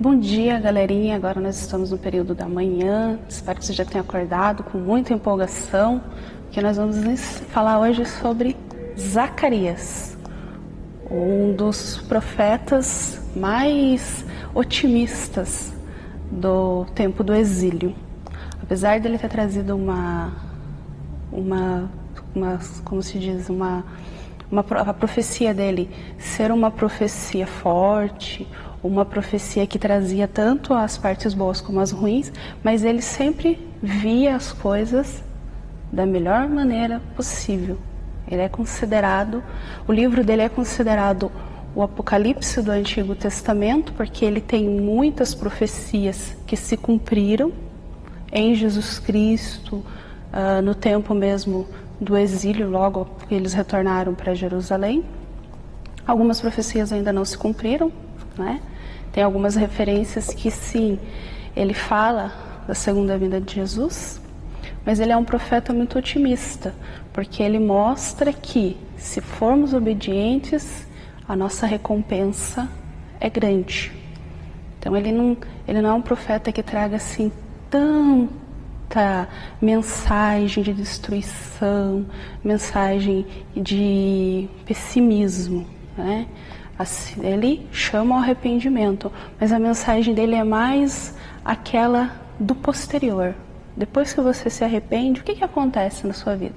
Bom dia, galerinha. Agora nós estamos no período da manhã. Espero que você já tenha acordado com muita empolgação, porque nós vamos falar hoje sobre Zacarias, um dos profetas mais otimistas do tempo do exílio. Apesar dele ter trazido a profecia dele ser uma profecia forte, uma profecia que trazia tanto as partes boas como as ruins, mas ele sempre via as coisas da melhor maneira possível. Ele é considerado, o livro dele é considerado o Apocalipse do Antigo Testamento, porque ele tem muitas profecias que se cumpriram em Jesus Cristo, no tempo mesmo do exílio, logo que eles retornaram para Jerusalém. Algumas profecias ainda não se cumpriram, né? Tem algumas referências que sim, ele fala da segunda vinda de Jesus, mas ele é um profeta muito otimista, porque ele mostra que se formos obedientes, a nossa recompensa é grande. Então ele não é um profeta que traga assim tanta mensagem de destruição, mensagem de pessimismo, né? Assim, ele chama ao arrependimento, mas a mensagem dele é mais aquela do posterior. Depois que você se arrepende, o que acontece na sua vida?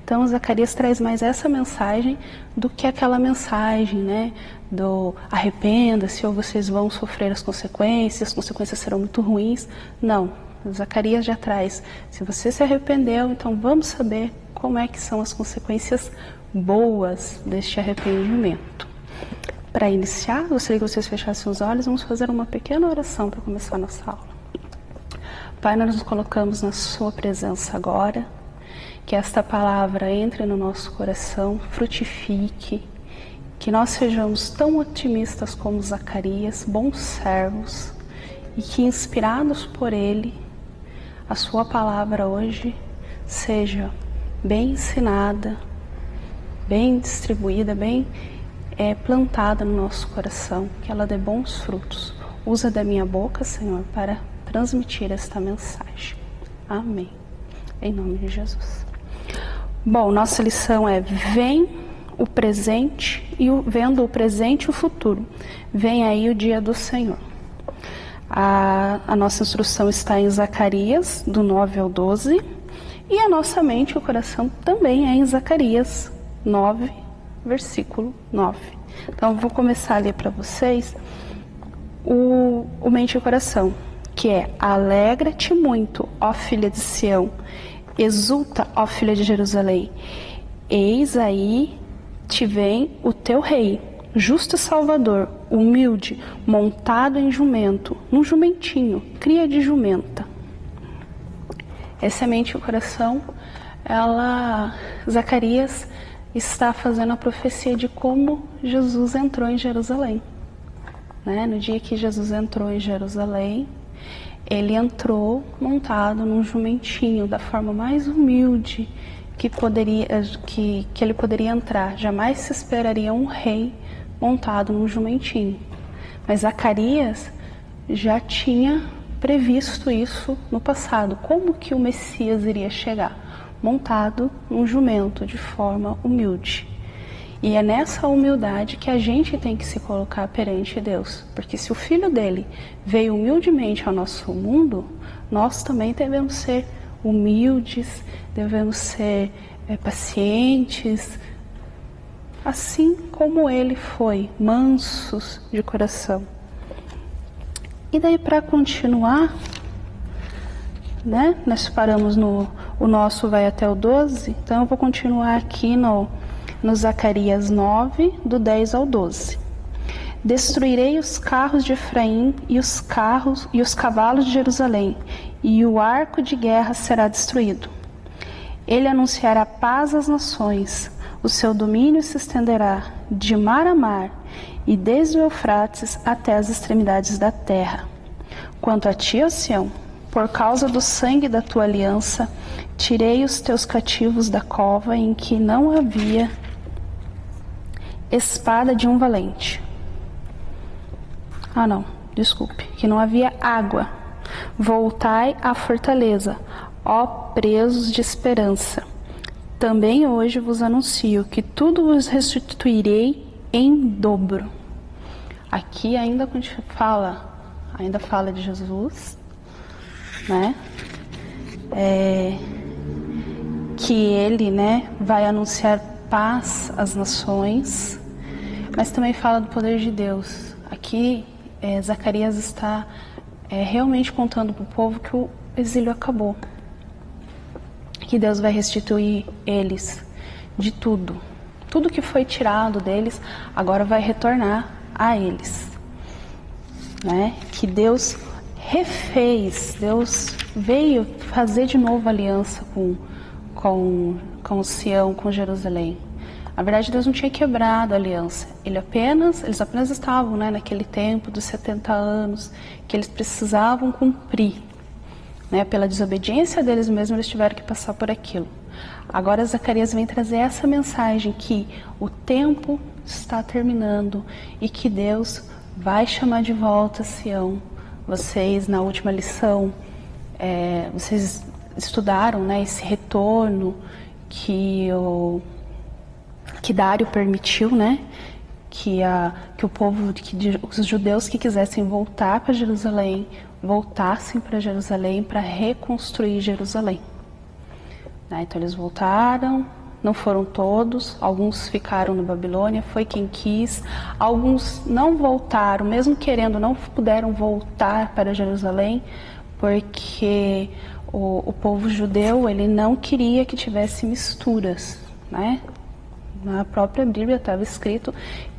Então Zacarias traz mais essa mensagem do que aquela mensagem, né, do arrependa-se ou vocês vão sofrer as consequências serão muito ruins. Não, Zacarias já traz, se você se arrependeu, então vamos saber como é que são as consequências boas deste arrependimento. Para iniciar, gostaria que vocês fechassem os olhos, vamos fazer uma pequena oração para começar a nossa aula. Pai, nós nos colocamos na sua presença agora, que esta palavra entre no nosso coração, frutifique, que nós sejamos tão otimistas como Zacarias, bons servos, e que inspirados por ele, a sua palavra hoje seja bem ensinada, bem distribuída, bem plantada no nosso coração, que ela dê bons frutos. Usa da minha boca, Senhor, para transmitir esta mensagem. Amém. Em nome de Jesus. Bom, nossa lição é vendo o presente e o futuro. Vem aí o dia do Senhor. A nossa instrução está em Zacarias, do 9 ao 12, e a nossa mente e o coração também é em Zacarias 9, versículo 9. Então, eu vou começar a ler para vocês o mente e o coração, que é: alegra-te muito, ó filha de Sião, exulta, ó filha de Jerusalém, eis aí te vem o teu rei, justo e salvador, humilde, montado em jumento, num jumentinho, cria de jumenta. Essa mente e o coração, Zacarias está fazendo a profecia de como Jesus entrou em Jerusalém, né? No dia que Jesus entrou em Jerusalém, ele entrou montado num jumentinho, da forma mais humilde que ele poderia entrar. Jamais se esperaria um rei montado num jumentinho. Mas Zacarias já tinha previsto isso no passado. Como que o Messias iria chegar? Montado num jumento, de forma humilde. E é nessa humildade que a gente tem que se colocar perante Deus. Porque se o Filho dele veio humildemente ao nosso mundo, nós também devemos ser humildes, devemos ser pacientes, assim como ele foi, mansos de coração. E daí, para continuar, né, nós paramos o nosso vai até o 12, então eu vou continuar aqui no Zacarias 9, do 10 ao 12. Destruirei os carros de Efraim e os cavalos de Jerusalém, e o arco de guerra será destruído. Ele anunciará paz às nações, o seu domínio se estenderá de mar a mar, e desde o Eufrates até as extremidades da terra. Quanto a ti, ó Sião, por causa do sangue da tua aliança, tirei os teus cativos da cova em que não havia espada de um valente. que não havia água. Voltai à fortaleza, ó presos de esperança. Também hoje vos anuncio que tudo vos restituirei em dobro. Aqui ainda fala de Jesus, né? Que ele, né, vai anunciar paz às nações, mas também fala do poder de Deus. Aqui Zacarias está realmente contando para o povo que o exílio acabou, que Deus vai restituir eles de tudo. Tudo que foi tirado deles agora vai retornar a eles, né? Que Deus refez, Deus veio fazer de novo aliança com Sião, com Jerusalém. Na verdade, Deus não tinha quebrado a aliança. Eles apenas estavam, né, naquele tempo dos 70 anos que eles precisavam cumprir. Né, pela desobediência deles mesmos, eles tiveram que passar por aquilo. Agora Zacarias vem trazer essa mensagem que o tempo está terminando e que Deus vai chamar de volta Sião. Vocês, na última lição, vocês estudaram, né, esse retorno que Dário permitiu, né, que o povo, os judeus que quisessem voltar para Jerusalém, voltassem para Jerusalém para reconstruir Jerusalém. Né, então eles voltaram, não foram todos, alguns ficaram na Babilônia, foi quem quis, alguns não voltaram, mesmo querendo, não puderam voltar para Jerusalém, porque o povo judeu, ele não queria que tivesse misturas, né? Na própria Bíblia estava escrito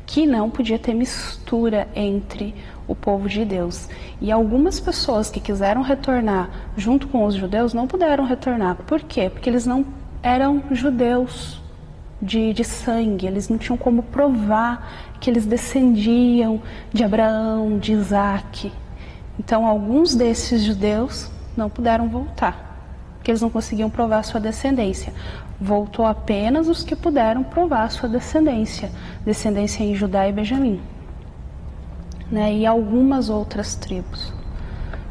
que não podia ter mistura entre o povo de Deus. E algumas pessoas que quiseram retornar junto com os judeus não puderam retornar. Por quê? Porque eles não eram judeus de sangue, eles não tinham como provar que eles descendiam de Abraão, de Isaac. Então alguns desses judeus não puderam voltar, porque eles não conseguiam provar sua descendência. Voltou apenas os que puderam provar sua descendência em Judá e Benjamim, né? E algumas outras tribos,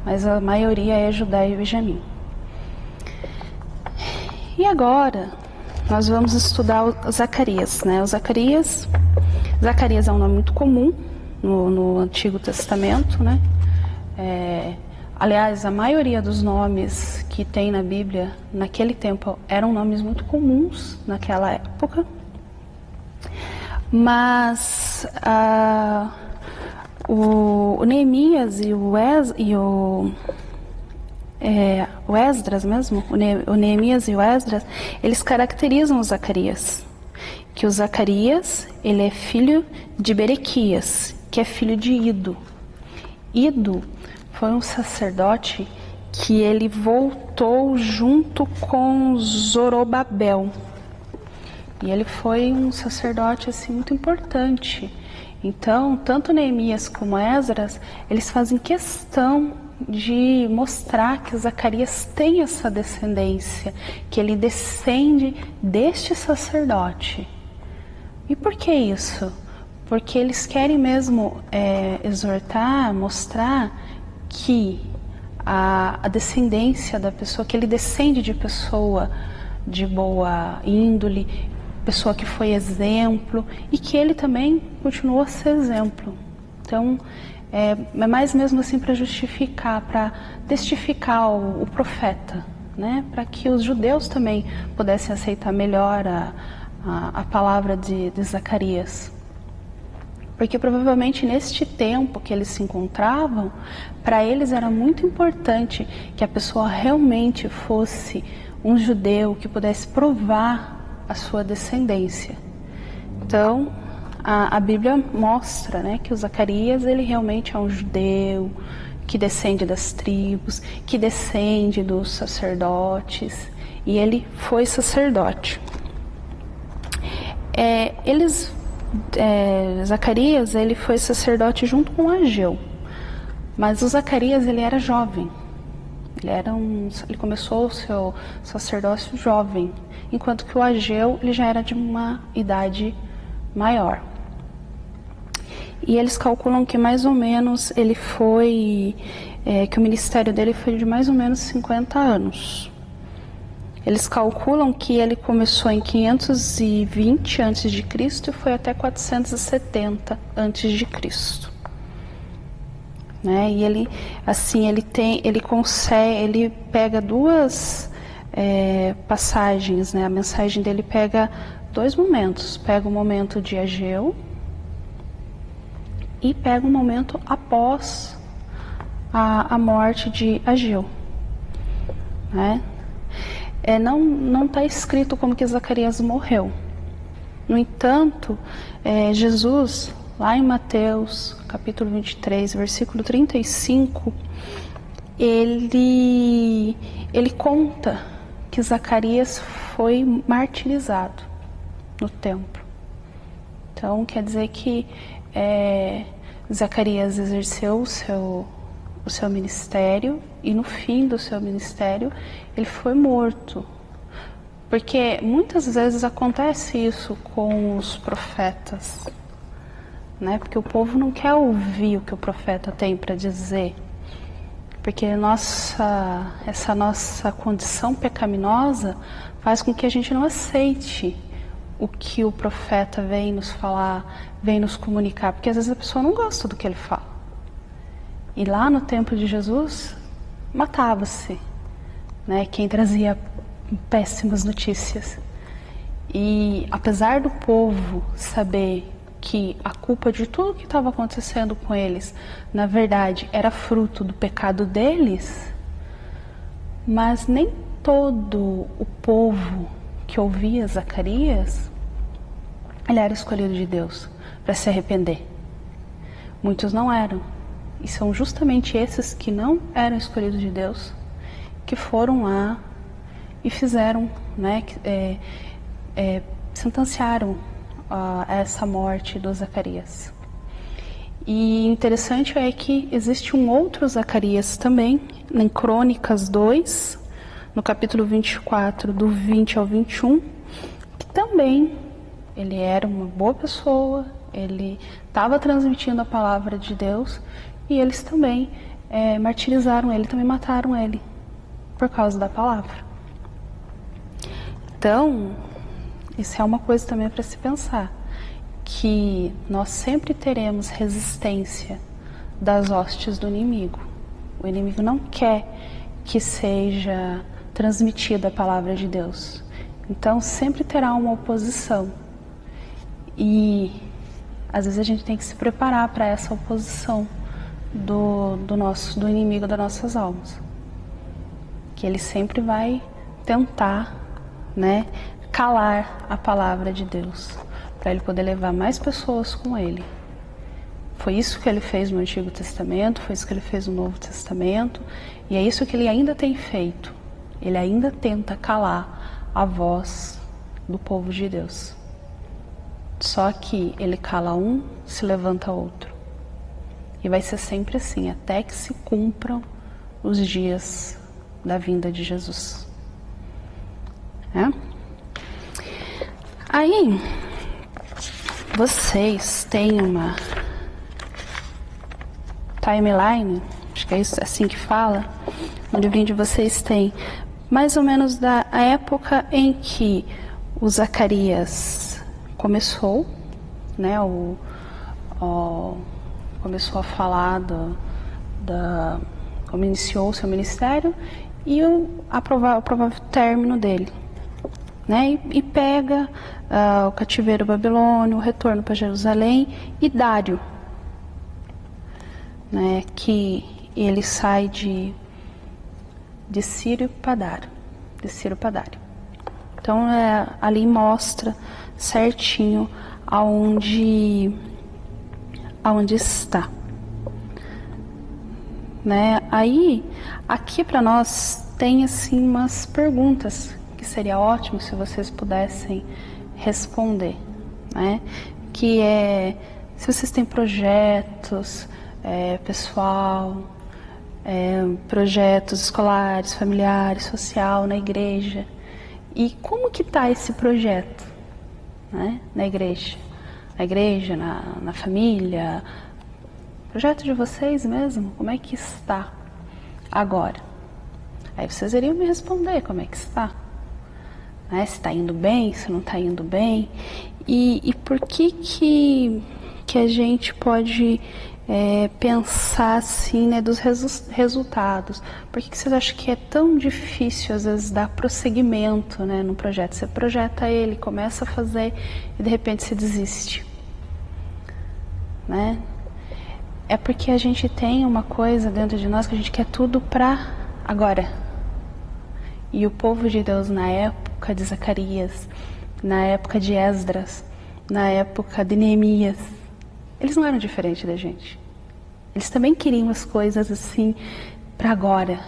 mas a maioria é Judá e Benjamim. E agora nós vamos estudar o Zacarias, né? O Zacarias é um nome muito comum no Antigo Testamento, né? Aliás, a maioria dos nomes que tem na Bíblia, naquele tempo, eram nomes muito comuns naquela época. Mas o Neemias e o Esdras mesmo, o Neemias e o Esdras, eles caracterizam o Zacarias. Que o Zacarias, ele é filho de Berequias, que é filho de Ido. Ido foi um sacerdote que ele voltou junto com Zorobabel. E ele foi um sacerdote assim muito importante. Então, tanto Neemias como Esdras, eles fazem questão de mostrar que Zacarias tem essa descendência, que ele descende deste sacerdote. E por que isso? Porque eles querem mesmo exortar, mostrar que a descendência da pessoa, que ele descende de pessoa de boa índole, pessoa que foi exemplo, e que ele também continuou a ser exemplo. Então, é mais mesmo assim para justificar, para testificar o profeta, né? Para que os judeus também pudessem aceitar melhor a palavra de Zacarias. Porque provavelmente neste tempo que eles se encontravam, para eles era muito importante que a pessoa realmente fosse um judeu que pudesse provar a sua descendência. Então, a Bíblia mostra, né, que o Zacarias, ele realmente é um judeu que descende das tribos, que descende dos sacerdotes, e ele foi sacerdote. Zacarias, ele foi sacerdote junto com Ageu, mas o Zacarias, ele era jovem, ele começou o seu sacerdócio jovem, enquanto que o Ageu, ele já era de uma idade maior. e eles calculam que mais ou menos ele foi, que o ministério dele foi de mais ou menos 50 anos. Eles calculam que ele começou em 520 a.C. e foi até 470 a.C. Né? E ele, assim, ele pega duas passagens, né? A mensagem dele pega dois momentos. Pega o momento de Ageu e pega um momento após a morte de Ageu, né? Não está escrito como que Zacarias morreu. No entanto, Jesus, lá em Mateus, capítulo 23, versículo 35, ele conta que Zacarias foi martirizado no templo. Então, quer dizer que Zacarias exerceu o seu ministério e no fim do seu ministério ele foi morto. Porque muitas vezes acontece isso com os profetas, né? Porque o povo não quer ouvir o que o profeta tem para dizer. Porque essa nossa condição pecaminosa faz com que a gente não aceite o que o profeta vem nos falar, vem nos comunicar. Porque às vezes a pessoa não gosta do que ele fala. E lá no tempo de Jesus, matava-se, né, quem trazia péssimas notícias. E apesar do povo saber que a culpa de tudo que estava acontecendo com eles, na verdade, era fruto do pecado deles, mas nem todo o povo que ouvia Zacarias, ele era escolhido de Deus para se arrepender. Muitos não eram. E são justamente esses que não eram escolhidos de Deus que foram lá e fizeram, né, sentenciaram essa morte do Zacarias. E interessante é que existe um outro Zacarias também, em Crônicas 2, no capítulo 24, do 20 ao 21, que também ele era uma boa pessoa, ele estava transmitindo a palavra de Deus, e eles também martirizaram ele, também mataram ele, por causa da palavra. Então, isso é uma coisa também para se pensar, que nós sempre teremos resistência das hostes do inimigo. O inimigo não quer que seja transmitida a palavra de Deus. Então, sempre terá uma oposição. E, às vezes, a gente tem que se preparar para essa oposição do inimigo das nossas almas, que ele sempre vai tentar, né, calar a palavra de Deus, para ele poder levar mais pessoas com ele. Foi isso que ele fez no Antigo Testamento, foi isso que ele fez no Novo Testamento, e é isso que ele ainda tem feito. Ele ainda tenta calar a voz do povo de Deus. Só que ele cala um, se levanta outro. E vai ser sempre assim, até que se cumpram os dias da vinda de Jesus. Aí, vocês têm uma timeline, acho que é isso, assim que fala, no livrinho de vocês tem mais ou menos da época em que o Zacarias começou, né, começou a falar como iniciou o seu ministério e o provável término dele, né? E pega o cativeiro babilônio, o retorno para Jerusalém e Dário, né? Que ele sai de Ciro para Dário. Então ali mostra certinho aonde está, né? Aí aqui para nós tem assim umas perguntas que seria ótimo se vocês pudessem responder, né? Que é se vocês têm projetos pessoal, projetos escolares, familiares, social na igreja, e como que está esse projeto, né, na igreja? Na igreja, na família? Projeto de vocês mesmo, como é que está agora? Aí vocês iriam me responder como é que está. Né? Se está indo bem, se não está indo bem. E por que a gente pode pensar assim, né, dos resultados? Por que vocês acham que é tão difícil às vezes dar prosseguimento, né, no projeto? Você projeta ele, começa a fazer e de repente você desiste, né? É porque a gente tem uma coisa dentro de nós que a gente quer tudo para agora. E o povo de Deus na época de Zacarias, na época de Esdras, na época de Neemias, eles não eram diferentes da gente. Eles também queriam as coisas assim para agora.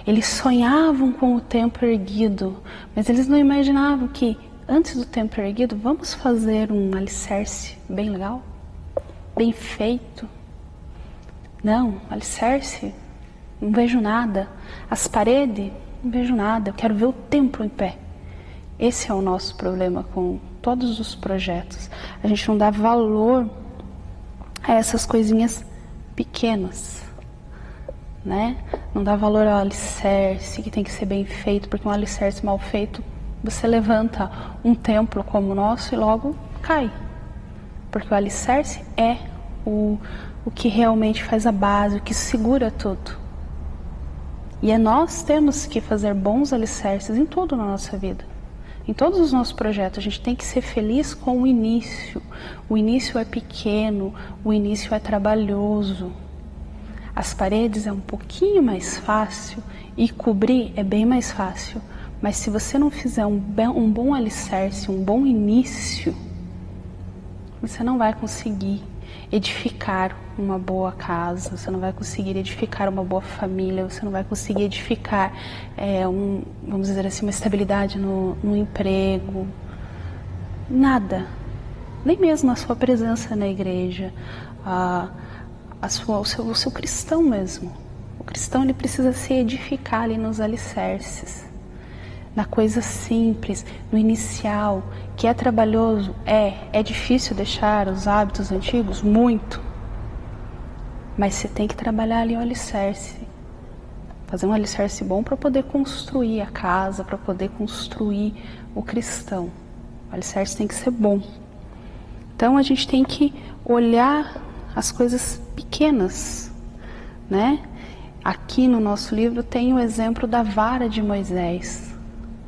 Eles sonhavam com o templo erguido, mas eles não imaginavam que antes do templo erguido, vamos fazer um alicerce bem legal, bem feito. Não, alicerce, não vejo nada. As paredes, não vejo nada. Eu quero ver o templo em pé. Esse é o nosso problema com todos os projetos. A gente não dá valor a essas coisinhas pequenas, né? Não dá valor ao alicerce, que tem que ser bem feito, porque um alicerce mal feito, você levanta um templo como o nosso e logo cai. Porque o alicerce é o que realmente faz a base, o que segura tudo. E nós temos que fazer bons alicerces em tudo na nossa vida. Em todos os nossos projetos, a gente tem que ser feliz com o início. O início é pequeno, o início é trabalhoso. As paredes é um pouquinho mais fácil e cobrir é bem mais fácil. Mas se você não fizer um bom alicerce, um bom início, você não vai conseguir edificar uma boa casa, você não vai conseguir edificar uma boa família, você não vai conseguir edificar, vamos dizer assim, uma estabilidade no emprego, nada, nem mesmo a sua presença na igreja, o seu cristão mesmo. O cristão, ele precisa se edificar ali nos alicerces, na coisa simples, no inicial, que é trabalhoso, é difícil deixar os hábitos antigos, muito. Mas você tem que trabalhar ali o alicerce, fazer um alicerce bom para poder construir a casa, para poder construir o cristão. O alicerce tem que ser bom. Então a gente tem que olhar as coisas pequenas, né? Aqui no nosso livro tem o exemplo da vara de Moisés.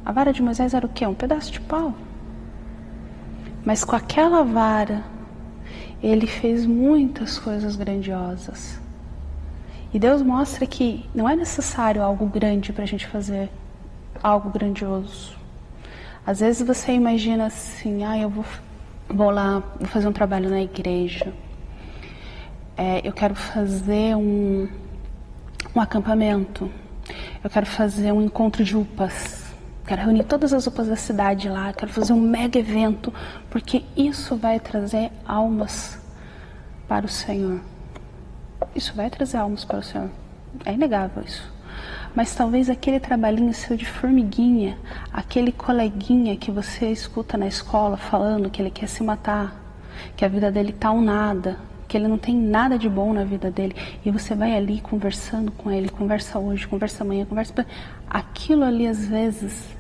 A vara de Moisés era o quê? Um pedaço de pau. Mas com aquela vara, ele fez muitas coisas grandiosas. E Deus mostra que não é necessário algo grande para a gente fazer algo grandioso. Às vezes você imagina assim, eu vou lá, vou fazer um trabalho na igreja. Eu quero fazer um acampamento. Eu quero fazer um encontro de UPAs. Quero reunir todas as UPAs da cidade lá, quero fazer um mega evento, porque isso vai trazer almas para o Senhor. Isso vai trazer almas para o Senhor. É inegável isso. Mas talvez aquele trabalhinho seu de formiguinha, aquele coleguinha que você escuta na escola falando que ele quer se matar, que a vida dele tá um nada, que ele não tem nada de bom na vida dele, e você vai ali conversando com ele, conversa hoje, conversa amanhã, conversa... Aquilo ali às vezes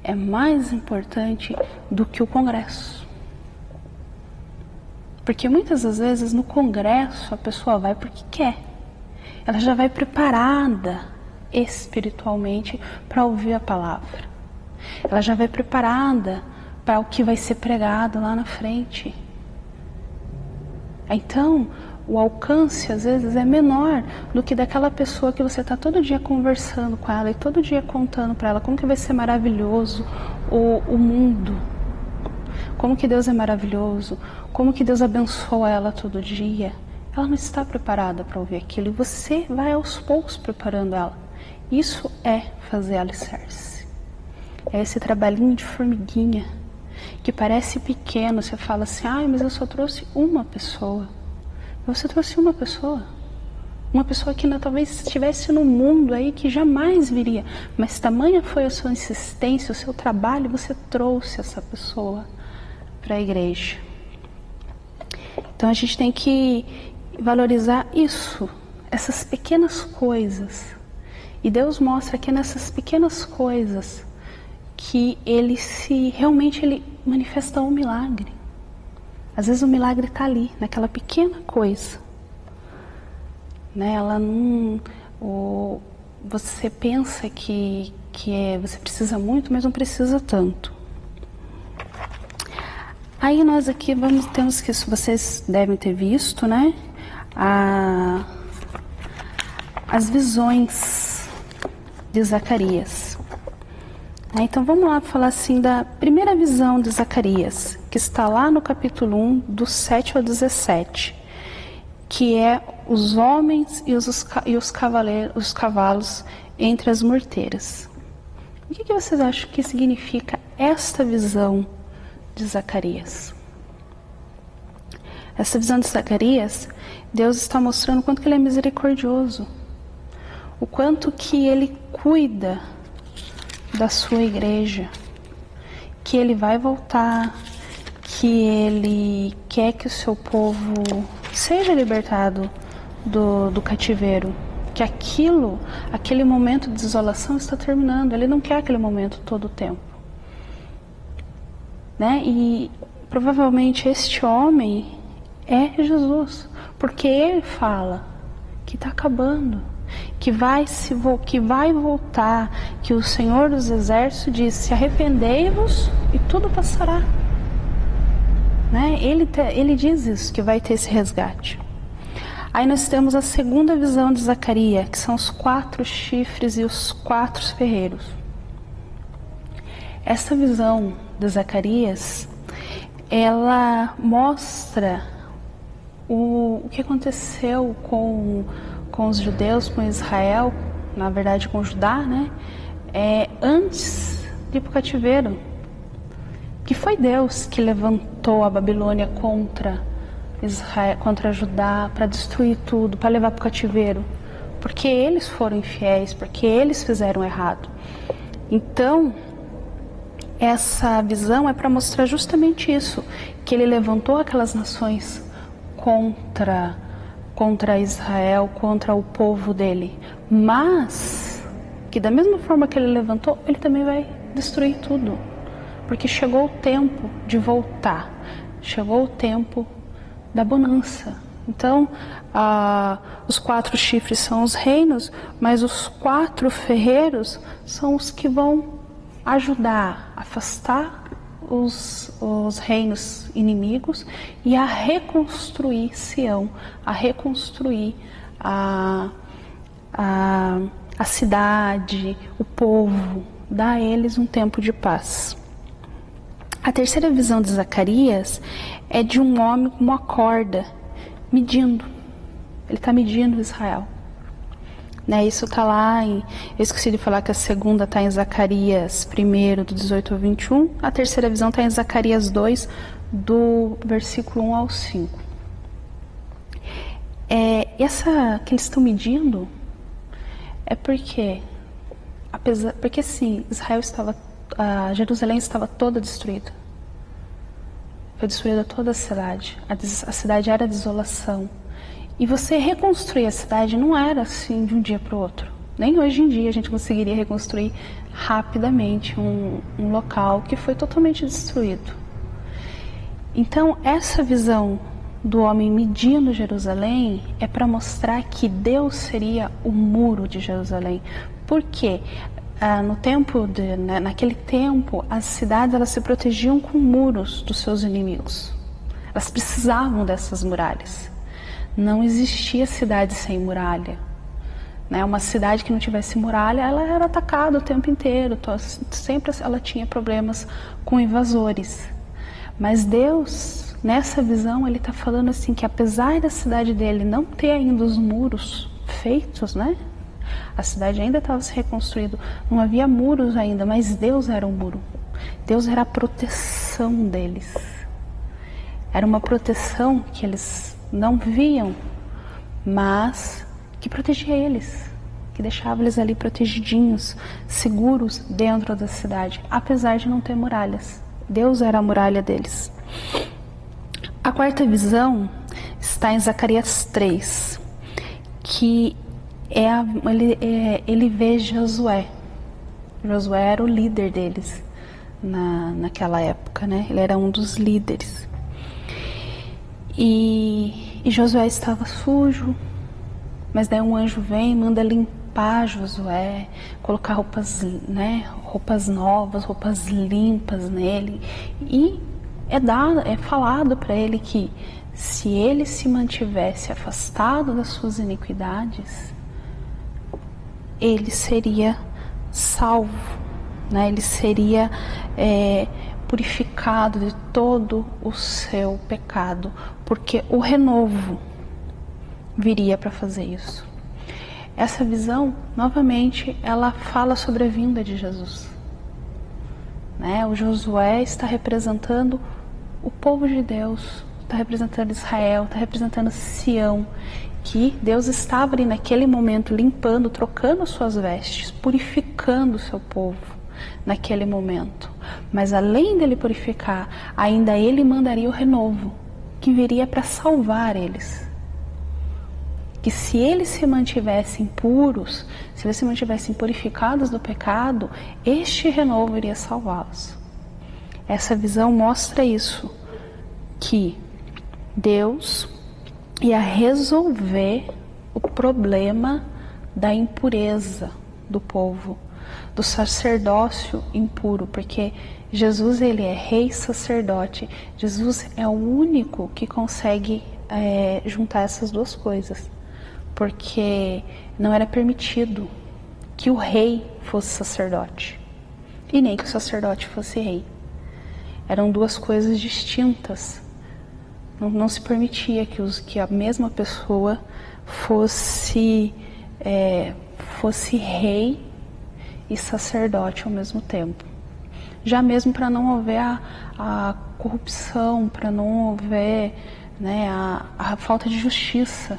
é mais importante do que o congresso. Porque muitas das vezes no congresso a pessoa vai porque quer. Ela já vai preparada espiritualmente para ouvir a palavra. Ela já vai preparada para o que vai ser pregado lá na frente. Então, o alcance às vezes é menor do que daquela pessoa que você está todo dia conversando com ela e todo dia contando para ela como que vai ser maravilhoso o mundo, como que Deus é maravilhoso, como que Deus abençoa ela todo dia. Ela não está preparada para ouvir aquilo e você vai aos poucos preparando ela. Isso é fazer alicerce. É esse trabalhinho de formiguinha que parece pequeno. Você fala assim, mas eu só trouxe uma pessoa. Você trouxe uma pessoa que talvez estivesse no mundo aí que jamais viria, mas tamanha foi a sua insistência, o seu trabalho, você trouxe essa pessoa para a igreja. Então a gente tem que valorizar isso, essas pequenas coisas. E Deus mostra que é nessas pequenas coisas que realmente ele manifesta um milagre. Às vezes o milagre está ali, naquela pequena coisa. Né? Ela não... Você pensa que você precisa muito, mas não precisa tanto. Aí nós aqui temos que, vocês devem ter visto, né? As visões de Zacarias. Então vamos lá falar assim da primeira visão de Zacarias, que está lá no capítulo 1, do 7 ao 17, que é os homens e os cavalos entre as morteiras. O que vocês acham que significa esta visão de Zacarias? Essa visão de Zacarias, Deus está mostrando o quanto que ele é misericordioso, o quanto que ele cuida da sua igreja, que ele vai voltar, que ele quer que o seu povo seja libertado do cativeiro, que aquele momento de desolação está terminando. Ele não quer aquele momento todo o tempo, né? E provavelmente este homem é Jesus, porque ele fala que está acabando, que vai voltar, que o Senhor dos Exércitos disse: arrependei-vos e tudo passará. Né? Ele diz isso, que vai ter esse resgate. Aí nós temos a segunda visão de Zacarias, que são os 4 chifres e os 4 ferreiros. Essa visão de Zacarias, ela mostra o que aconteceu com os judeus, com Israel, na verdade com Judá, né? Antes de ir para o cativeiro. Que foi Deus que levantou a Babilônia contra Israel, contra Judá, para destruir tudo, para levar para o cativeiro, porque eles foram infiéis, porque eles fizeram errado. Então, essa visão é para mostrar justamente isso, que ele levantou aquelas nações contra Israel, contra o povo dele, mas que da mesma forma que ele levantou, ele também vai destruir tudo, porque chegou o tempo de voltar, chegou o tempo da bonança. Então, os 4 chifres são os reinos, mas os 4 ferreiros são os que vão ajudar a afastar os reinos inimigos e a reconstruir Sião, a reconstruir a cidade, o povo, dar a eles um tempo de paz. A terceira visão de Zacarias é de um homem com uma corda, medindo. Ele está medindo Israel. Né, isso está lá eu esqueci de falar que a segunda está em Zacarias 1, do 18 ao 21. A terceira visão está em Zacarias 2, do versículo 1 ao 5. Essa que eles estão medindo é porque sim, Jerusalém estava toda destruída. Foi destruída toda a cidade. A cidade era desolação. E você reconstruir a cidade não era assim de um dia para o outro. Nem hoje em dia a gente conseguiria reconstruir rapidamente um local que foi totalmente destruído. Então, essa visão do homem medindo Jerusalém é para mostrar que Deus seria o muro de Jerusalém. Por quê? Naquele tempo, as cidades elas se protegiam com muros dos seus inimigos. Elas precisavam dessas muralhas. Não existia cidade sem muralha. Né? Uma cidade que não tivesse muralha, ela era atacada o tempo inteiro. Sempre ela tinha problemas com invasores. Mas Deus, nessa visão, ele está falando assim que apesar da cidade dele não ter ainda os muros feitos, né? A cidade ainda estava se reconstruindo, não havia muros ainda, mas Deus era o muro. Deus era a proteção deles. Era uma proteção que eles não viam, mas que protegia eles, que deixava eles ali protegidinhos, seguros dentro da cidade, apesar de não ter muralhas. Deus era a muralha deles. A quarta visão está em Zacarias 3, que ele vê Josué. Josué era o líder deles naquela época, né? Ele era um dos líderes. E Josué estava sujo, mas daí um anjo vem e manda limpar Josué, colocar roupas, né, roupas novas, roupas limpas nele. E é falado para ele que se ele se mantivesse afastado das suas iniquidades, ele seria salvo, né? Ele seria purificado de todo o seu pecado, porque o renovo viria para fazer isso. Essa visão, novamente, ela fala sobre a vinda de Jesus, né? O Josué está representando o povo de Deus, está representando Israel, está representando Sião, que Deus estava ali naquele momento limpando, trocando as suas vestes, purificando o seu povo naquele momento. Mas além dele purificar, ainda ele mandaria o renovo, que viria para salvar eles. Que se eles se mantivessem puros, se eles se mantivessem purificados do pecado, este renovo iria salvá-los. Essa visão mostra isso, que Deus ia resolver o problema da impureza do povo, do sacerdócio impuro, porque Jesus, ele é rei sacerdote. Jesus é o único que consegue juntar essas duas coisas, porque não era permitido que o rei fosse sacerdote e nem que o sacerdote fosse rei. Eram duas coisas distintas. Não se permitia que a mesma pessoa fosse rei e sacerdote ao mesmo tempo. Já mesmo para não haver a corrupção, para não haver, né, a falta de justiça.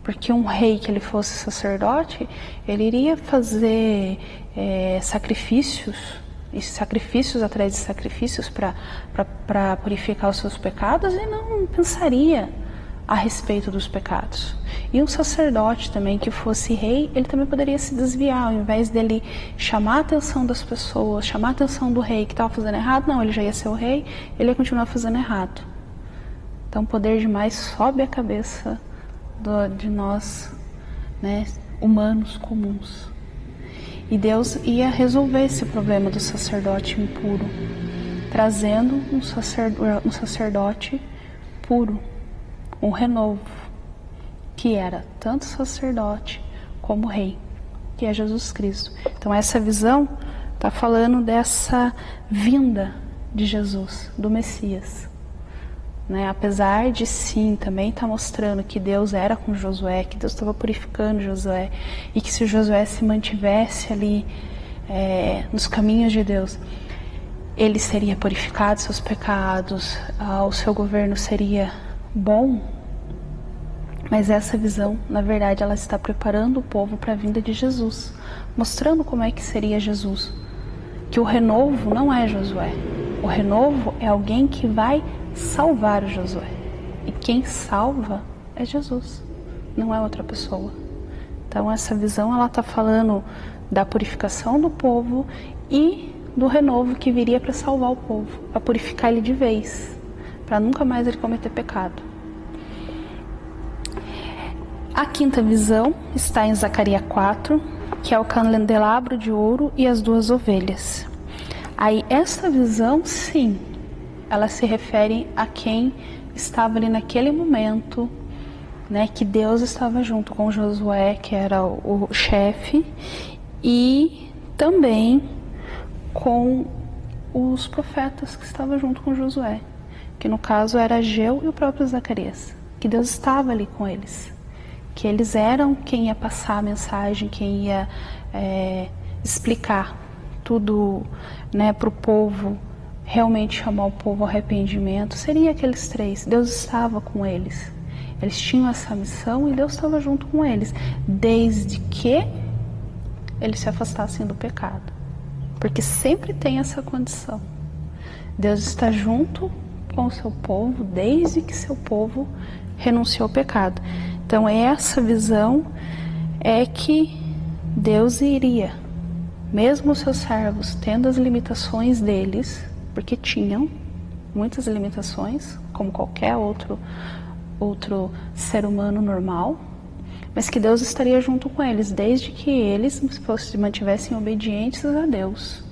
Porque um rei que ele fosse sacerdote, ele iria fazer sacrifícios, e sacrifícios atrás de sacrifícios para purificar os seus pecados, e não pensaria a respeito dos pecados. E um sacerdote também que fosse rei, ele também poderia se desviar, ao invés dele chamar a atenção das pessoas, chamar a atenção do rei que estava fazendo errado, não, ele já ia ser o rei, ele ia continuar fazendo errado. Então o poder demais sobe a cabeça de nós, né, humanos comuns. E Deus ia resolver esse problema do sacerdote impuro, trazendo um sacerdote puro, um renovo, que era tanto sacerdote como rei, que é Jesus Cristo. Então essa visão está falando dessa vinda de Jesus, do Messias, né? Apesar de sim, também está mostrando que Deus era com Josué, que Deus estava purificando Josué, e que se Josué se mantivesse ali nos caminhos de Deus, ele seria purificado, seus pecados, o seu governo seria bom. Mas essa visão, na verdade, ela está preparando o povo para a vinda de Jesus, mostrando como é que seria Jesus. Que o renovo não é Josué, o renovo é alguém que vai salvar o Josué. E quem salva é Jesus, não é outra pessoa. Então essa visão, ela está falando da purificação do povo e do renovo que viria para salvar o povo, para purificar ele de vez, para nunca mais ele cometer pecado. A quinta visão está em Zacarias 4, que é o candelabro de ouro e as duas ovelhas. Aí essa visão, sim, ela se refere a quem estava ali naquele momento, né, que Deus estava junto com Josué, que era o chefe, e também com os profetas que estavam junto com Josué, que no caso era Ageu e o próprio Zacarias, que Deus estava ali com eles, que eles eram quem ia passar a mensagem, quem ia explicar tudo, né, para o povo, realmente chamar o povo ao arrependimento. Seria aqueles três. Deus estava com eles, eles tinham essa missão e Deus estava junto com eles, desde que eles se afastassem do pecado, porque sempre tem essa condição. Deus está junto com o seu povo desde que seu povo renunciou ao pecado. Então essa visão é que Deus iria, mesmo os seus servos tendo as limitações deles, porque tinham muitas limitações, como qualquer outro ser humano normal, mas que Deus estaria junto com eles, desde que eles se mantivessem obedientes a Deus,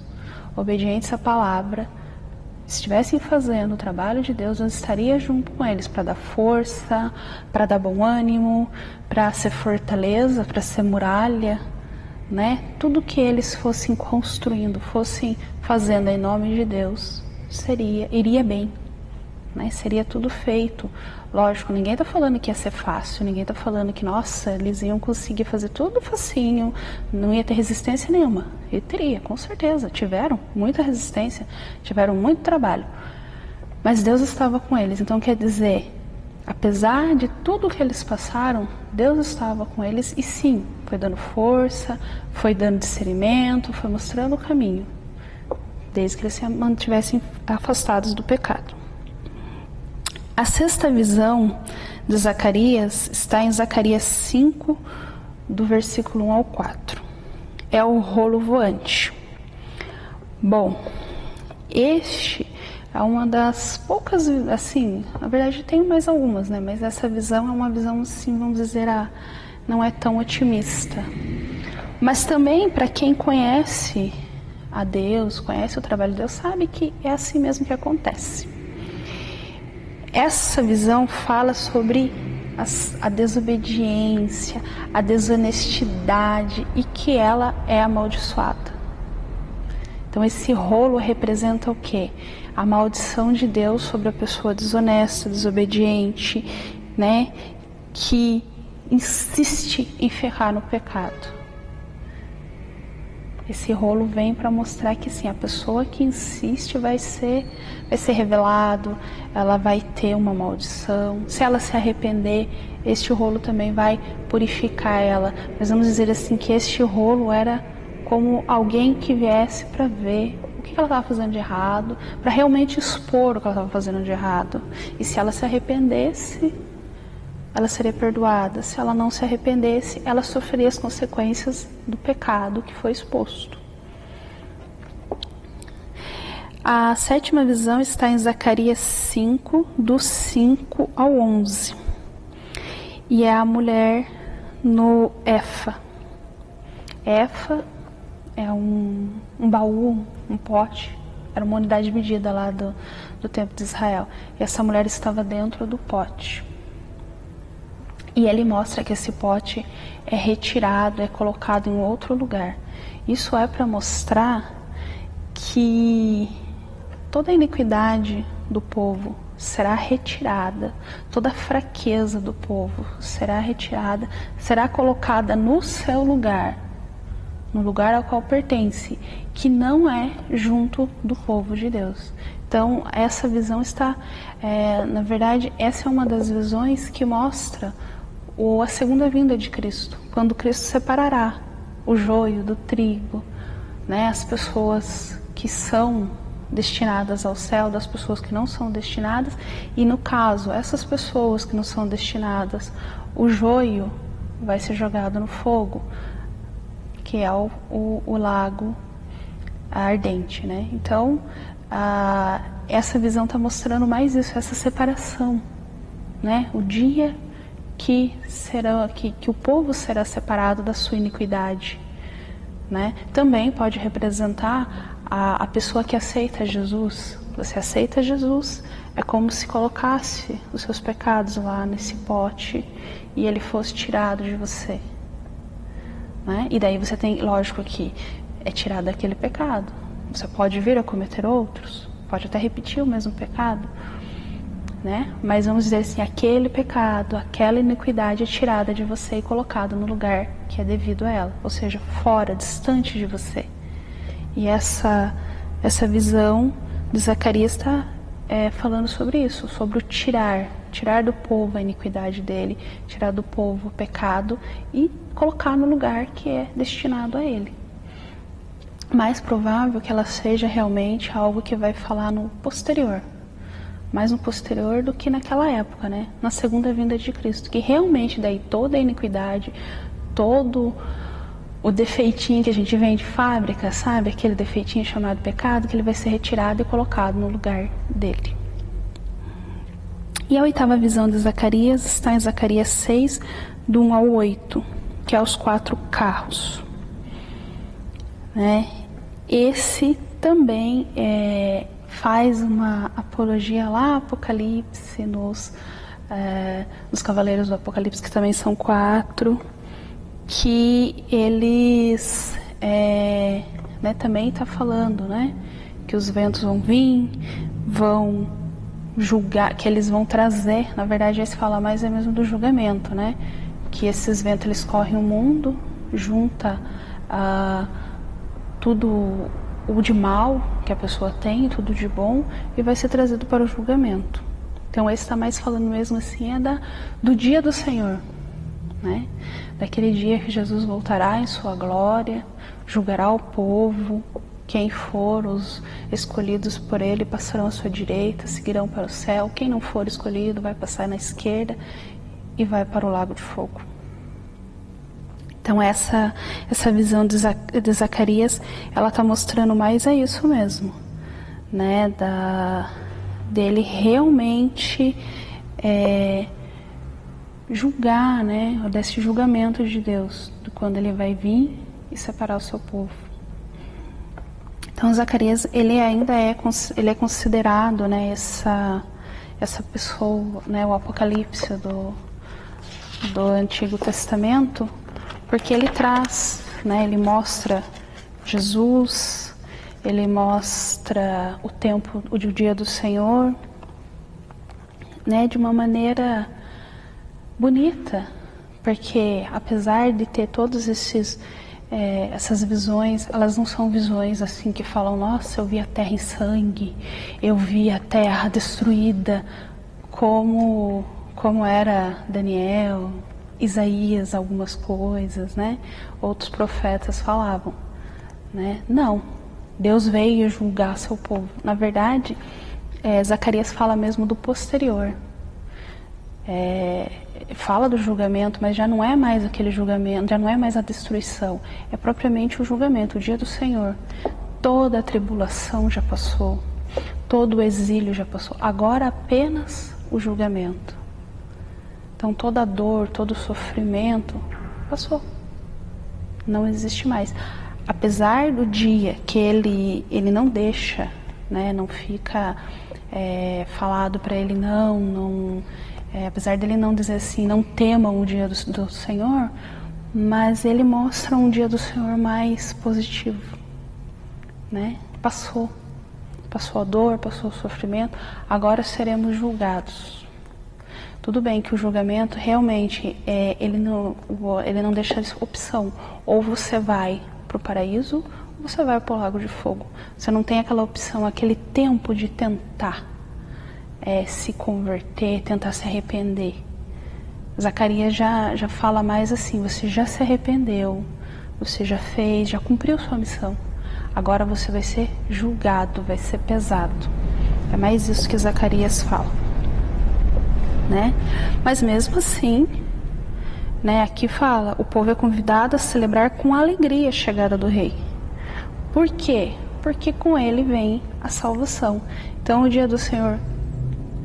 obedientes à palavra, estivessem fazendo o trabalho de Deus, Deus estaria junto com eles para dar força, para dar bom ânimo, para ser fortaleza, para ser muralha, né? Tudo que eles fossem construindo, fossem fazendo em nome de Deus, iria bem, né? Seria tudo feito. Lógico, ninguém está falando que ia ser fácil, ninguém está falando que, nossa, eles iam conseguir fazer tudo facinho, não ia ter resistência nenhuma. E teria, com certeza, tiveram muita resistência, tiveram muito trabalho, mas Deus estava com eles. Então quer dizer, apesar de tudo que eles passaram, Deus estava com eles e sim, foi dando força, foi dando discernimento, foi mostrando o caminho, desde que eles se mantivessem afastados do pecado. A sexta visão de Zacarias está em Zacarias 5, do versículo 1 ao 4. É o rolo voante. Bom, este é uma das poucas, assim, na verdade tem mais algumas, né? Mas essa visão é uma visão, assim, vamos dizer, não é tão otimista. Mas também, para quem conhece a Deus, conhece o trabalho de Deus, sabe que é assim mesmo que acontece. Essa visão fala sobre a desobediência, a desonestidade e que ela é amaldiçoada. Então esse rolo representa o quê? A maldição de Deus sobre a pessoa desonesta, desobediente, né? Que insiste em ferrar no pecado. Esse rolo vem para mostrar que sim, a pessoa que insiste vai ser revelado, ela vai ter uma maldição. Se ela se arrepender, este rolo também vai purificar ela. Mas vamos dizer assim que este rolo era como alguém que viesse para ver o que ela estava fazendo de errado, para realmente expor o que ela estava fazendo de errado. E se ela se arrependesse, ela seria perdoada. Se ela não se arrependesse, ela sofreria as consequências do pecado que foi exposto. A sétima visão está em Zacarias 5, do 5 ao 11. E é a mulher no Efa. Efa é um baú, um pote. Era uma unidade de medida lá do templo de Israel. E essa mulher estava dentro do pote. E ele mostra que esse pote é retirado, é colocado em outro lugar. Isso é para mostrar que toda a iniquidade do povo será retirada, toda a fraqueza do povo será retirada, será colocada no seu lugar, no lugar ao qual pertence, que não é junto do povo de Deus. Então, essa visão está, na verdade, essa é uma das visões que mostra a segunda vinda de Cristo, quando Cristo separará o joio do trigo, né? As pessoas que são destinadas ao céu das pessoas que não são destinadas, e no caso, essas pessoas que não são destinadas, o joio vai ser jogado no fogo, que é o lago ardente, né? Então, essa visão está mostrando mais isso, essa separação, né? O dia que o povo será separado da sua iniquidade, né? Também pode representar a pessoa que aceita Jesus. Você aceita Jesus, é como se colocasse os seus pecados lá nesse pote e ele fosse tirado de você, né? E daí você tem, lógico que é tirado aquele pecado. Você pode vir a cometer outros, pode até repetir o mesmo pecado, né? Mas vamos dizer assim, aquele pecado, aquela iniquidade é tirada de você e colocada no lugar que é devido a ela, ou seja, fora, distante de você. E essa visão de Zacarias está falando sobre isso, sobre o tirar do povo a iniquidade dele, tirar do povo o pecado e colocar no lugar que é destinado a ele. Mais provável que ela seja realmente algo que vai falar no posterior, mais no posterior do que naquela época, né? Na segunda vinda de Cristo, que realmente daí toda a iniquidade, todo o defeitinho que a gente vem de fábrica, sabe? Aquele defeitinho chamado pecado, que ele vai ser retirado e colocado no lugar dele. E a oitava visão de Zacarias está em Zacarias 6, do 1 ao 8, que é os 4 carros. Né? Esse também faz uma apologia lá, Apocalipse, nos Cavaleiros do Apocalipse, que também são 4, que eles também está falando, né, que os ventos vão vir, vão julgar, que eles vão trazer, na verdade esse fala mais mesmo do julgamento, né, que esses ventos eles correm o mundo, junta tudo o de mal que a pessoa tem, tudo de bom, e vai ser trazido para o julgamento. Então esse está mais falando mesmo assim do dia do Senhor, né? Daquele dia que Jesus voltará em sua glória, julgará o povo, quem for os escolhidos por ele passarão à sua direita, seguirão para o céu, quem não for escolhido vai passar na esquerda e vai para o lago de fogo. Então essa visão de Zacarias, ela está mostrando mais isso mesmo, né? Dele realmente julgar, né? Desse julgamento de Deus, de quando ele vai vir e separar o seu povo. Então Zacarias, ele ainda é considerado, né? Essa pessoa, né? O Apocalipse do Antigo Testamento, porque ele traz, né, ele mostra Jesus, ele mostra o dia do Senhor, né, de uma maneira bonita, porque apesar de ter todos essas visões, elas não são visões assim que falam, nossa, eu vi a terra em sangue, eu vi a terra destruída, como era Daniel, Isaías, algumas coisas, né? Outros profetas falavam, né? Não, Deus veio julgar seu povo. Na verdade, Zacarias fala mesmo do posterior. Fala do julgamento, mas já não é mais aquele julgamento, já não é mais a destruição, é propriamente o julgamento, o dia do Senhor. Toda a tribulação já passou, todo o exílio já passou, agora apenas o julgamento. Então toda a dor, todo o sofrimento passou, não existe mais. Apesar do dia que ele não deixa, né, não fica falado para ele apesar dele não dizer assim, não temam o dia do Senhor, mas ele mostra um dia do Senhor mais positivo, né? Passou a dor, passou o sofrimento, agora seremos julgados. Tudo bem que o julgamento realmente ele não deixa opção, ou você vai para o paraíso ou você vai para o lago de fogo. Você não tem aquela opção, aquele tempo de tentar se converter, tentar se arrepender. Zacarias já fala mais assim, você já se arrependeu, você já fez, já cumpriu sua missão. Agora você vai ser julgado, vai ser pesado. É mais isso que Zacarias fala, né? Mas mesmo assim, né, aqui fala, o povo é convidado a celebrar com alegria a chegada do rei. Por quê? Porque com ele vem a salvação. Então o dia do Senhor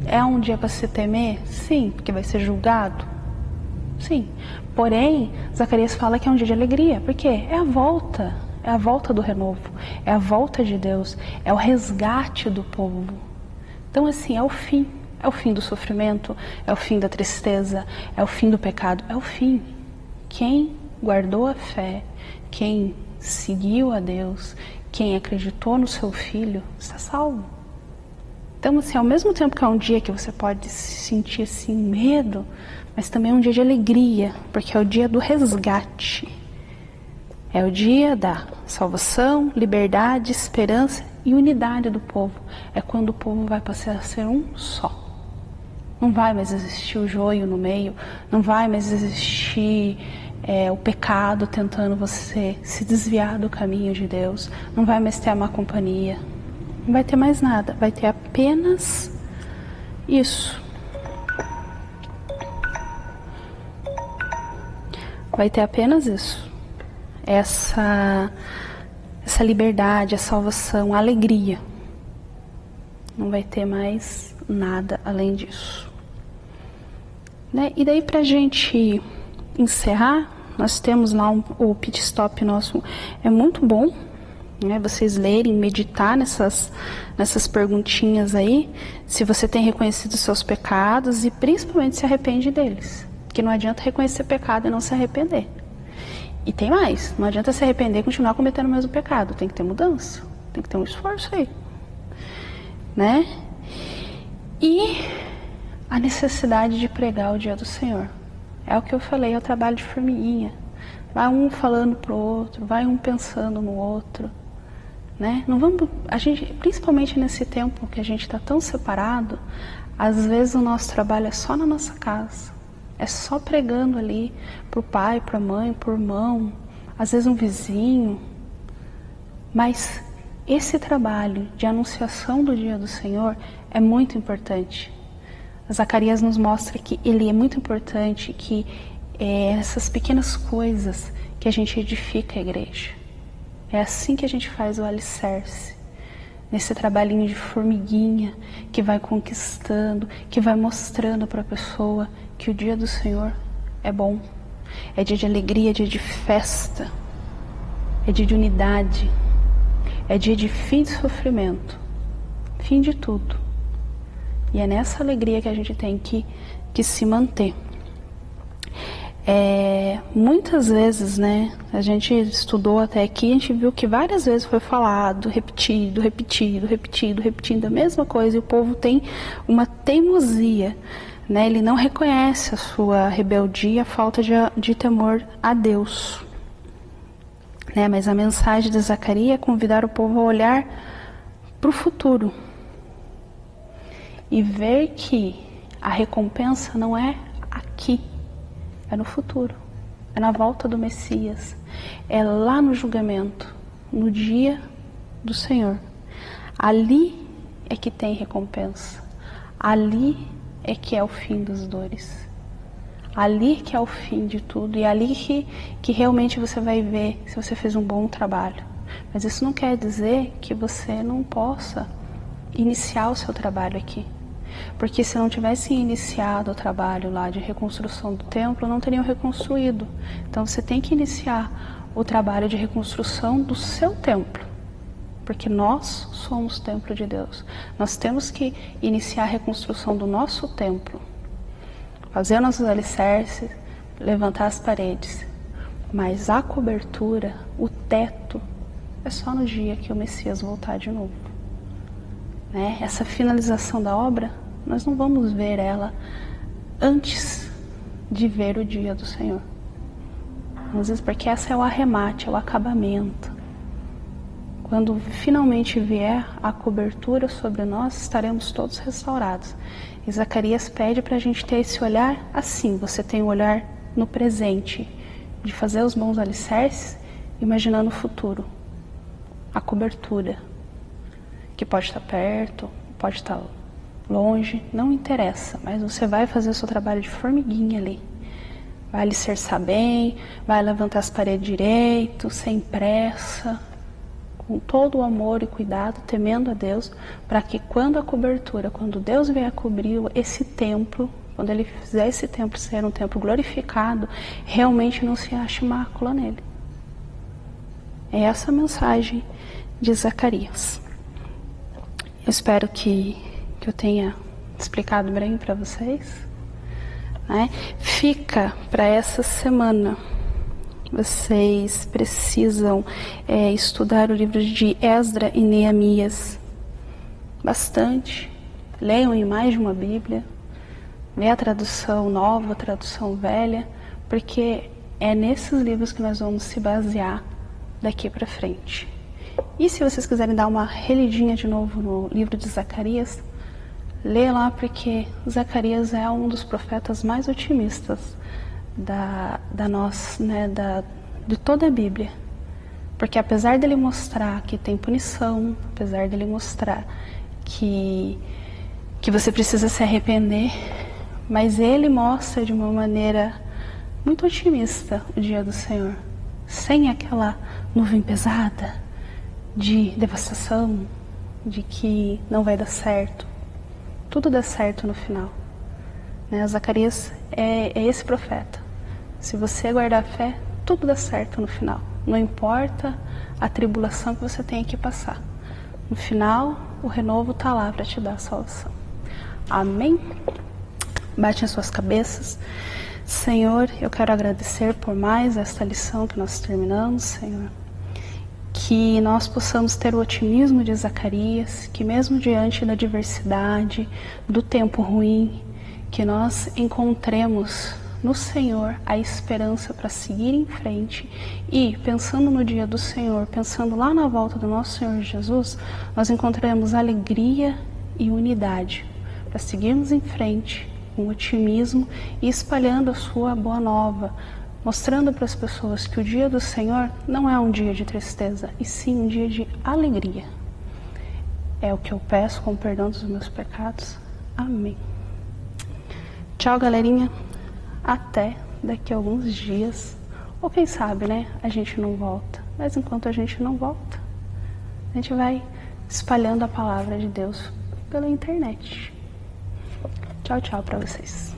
é um dia para se temer? Sim, porque vai ser julgado? Sim. Porém, Zacarias fala que é um dia de alegria. Por quê? É a volta do renovo, é a volta de Deus, é o resgate do povo. Então assim, é o fim do sofrimento, é o fim da tristeza, é o fim do pecado, é o fim. Quem guardou a fé, quem seguiu a Deus, quem acreditou no seu Filho, está salvo. Então assim, ao mesmo tempo que é um dia que você pode sentir assim medo, mas também é um dia de alegria, porque é o dia do resgate. É o dia da salvação, liberdade, esperança e unidade do povo. É quando o povo vai passar a ser um só. Não vai mais existir o joio no meio, não vai mais existir o pecado tentando você se desviar do caminho de Deus, não vai mais ter a má companhia, não vai ter mais nada, vai ter apenas Isso. Vai ter apenas isso. Essa liberdade, a salvação, a alegria. Não vai ter mais nada além disso. Né? E daí, pra gente encerrar, nós temos lá o pit stop nosso, é muito bom, né? Vocês lerem, meditar nessas perguntinhas aí, se você tem reconhecido os seus pecados e principalmente se arrepende deles. Porque não adianta reconhecer pecado e não se arrepender. E tem mais, não adianta se arrepender e continuar cometendo o mesmo pecado, tem que ter mudança, tem que ter um esforço aí, né? E a necessidade de pregar o dia do Senhor. É o que eu falei, é o trabalho de formiguinha. Vai um falando pro outro, vai um pensando no outro, né? Não vamos, a gente, principalmente nesse tempo que a gente está tão separado, às vezes o nosso trabalho é só na nossa casa. É só pregando ali pro pai, pra mãe, pro irmão, às vezes um vizinho. Mas esse trabalho de anunciação do dia do Senhor é muito importante. Zacarias nos mostra que ele é muito importante, que essas pequenas coisas que a gente edifica a igreja. É assim que a gente faz o alicerce. Nesse trabalhinho de formiguinha que vai conquistando, que vai mostrando para a pessoa que o dia do Senhor é bom. É dia de alegria, é dia de festa, é dia de unidade, é dia de fim de sofrimento, fim de tudo. E é nessa alegria que a gente tem que se manter. Muitas vezes, né, a gente estudou até aqui, a gente viu que várias vezes foi falado, repetido a mesma coisa, e o povo tem uma teimosia, né, ele não reconhece a sua rebeldia, a falta de temor a Deus, né, mas a mensagem de Zacarias é convidar o povo a olhar para o futuro e ver que a recompensa não é aqui, é no futuro, é na volta do Messias, é lá no julgamento, no dia do Senhor. Ali é que tem recompensa, ali é que é o fim das dores, ali que é o fim de tudo, e ali que realmente você vai ver se você fez um bom trabalho. Mas isso não quer dizer que você não possa iniciar o seu trabalho aqui. Porque se não tivesse iniciado o trabalho lá de reconstrução do templo, não teriam reconstruído. Então você tem que iniciar o trabalho de reconstrução do seu templo. Porque nós somos o templo de Deus. Nós temos que iniciar a reconstrução do nosso templo. Fazer nossos alicerces, levantar as paredes. Mas a cobertura, o teto, é só no dia que o Messias voltar de novo. Né? Essa finalização da obra, nós não vamos ver ela antes de ver o dia do Senhor. Às vezes porque essa é o arremate, é o acabamento. Quando finalmente vier a cobertura sobre nós, estaremos todos restaurados. E Zacarias pede para a gente ter esse olhar assim. Você tem o olhar no presente, de fazer os bons alicerces, imaginando o futuro, a cobertura, que pode estar perto, pode estar longe, não interessa, mas você vai fazer o seu trabalho de formiguinha ali. Vai alicerçar bem, vai levantar as paredes direito, sem pressa, com todo o amor e cuidado, temendo a Deus, para que quando a cobertura, quando Deus vier cobrir esse templo, quando Ele fizer esse templo ser um templo glorificado, realmente não se ache mácula nele. É essa a mensagem de Zacarias. Eu espero que eu tenha explicado bem para vocês. Né? Fica para essa semana. Vocês precisam estudar o livro de Esdra e Neemias bastante. Leiam em mais de uma Bíblia. Lê a tradução nova, a tradução velha, porque é nesses livros que nós vamos se basear daqui para frente. E se vocês quiserem dar uma relidinha de novo no livro de Zacarias, lê lá, porque Zacarias é um dos profetas mais otimistas de toda a Bíblia. Porque apesar dele mostrar que tem punição, apesar dele mostrar que que você precisa se arrepender, mas ele mostra de uma maneira muito otimista o dia do Senhor, sem aquela nuvem pesada de devastação, de que não vai dar certo. Tudo dá certo no final, né? Zacarias é esse profeta. Se você guardar fé, tudo dá certo no final. Não importa a tribulação que você tenha que passar. No final, o renovo está lá para te dar a salvação. Amém? Bate as suas cabeças. Senhor, eu quero agradecer por mais esta lição que nós terminamos, Senhor. Que nós possamos ter o otimismo de Zacarias, que mesmo diante da adversidade, do tempo ruim, que nós encontremos no Senhor a esperança para seguir em frente e, pensando no dia do Senhor, pensando lá na volta do nosso Senhor Jesus, nós encontremos alegria e unidade para seguirmos em frente com otimismo e espalhando a sua boa nova, mostrando para as pessoas que o dia do Senhor não é um dia de tristeza, e sim um dia de alegria. É o que eu peço com o perdão dos meus pecados. Amém. Tchau, galerinha. Até daqui a alguns dias. Ou quem sabe, né? A gente não volta. Mas enquanto a gente não volta, a gente vai espalhando a palavra de Deus pela internet. Tchau, tchau para vocês.